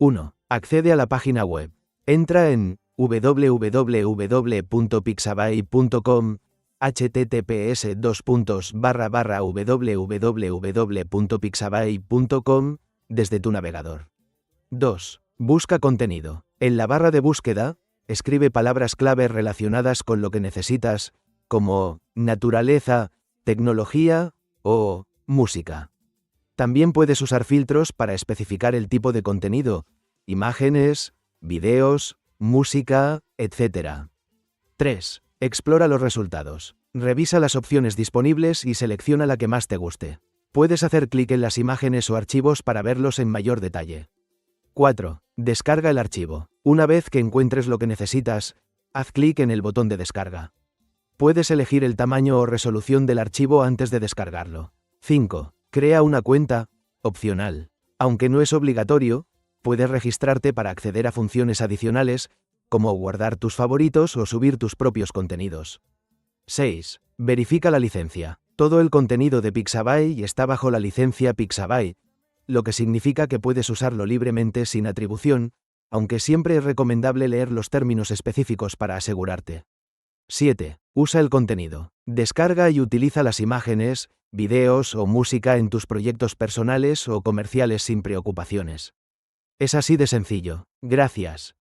1. Accede a la página web. Entra en www.pixabay.com, https://www.pixabay.com, desde tu navegador. 2. Busca contenido. En la barra de búsqueda, escribe palabras clave relacionadas con lo que necesitas, como naturaleza, tecnología o música. También puedes usar filtros para especificar el tipo de contenido, imágenes, videos, música, etc. 3. Explora los resultados. Revisa las opciones disponibles y selecciona la que más te guste. Puedes hacer clic en las imágenes o archivos para verlos en mayor detalle. 4. Descarga el archivo. Una vez que encuentres lo que necesitas, haz clic en el botón de descarga. Puedes elegir el tamaño o resolución del archivo antes de descargarlo. 5. Crea una cuenta, opcional. Aunque no es obligatorio, puedes registrarte para acceder a funciones adicionales, como guardar tus favoritos o subir tus propios contenidos. 6. Verifica la licencia. Todo el contenido de Pixabay está bajo la licencia Pixabay, lo que significa que puedes usarlo libremente sin atribución, aunque siempre es recomendable leer los términos específicos para asegurarte. 7. Usa el contenido. Descarga y utiliza las imágenes, videos o música en tus proyectos personales o comerciales sin preocupaciones. Es así de sencillo. Gracias.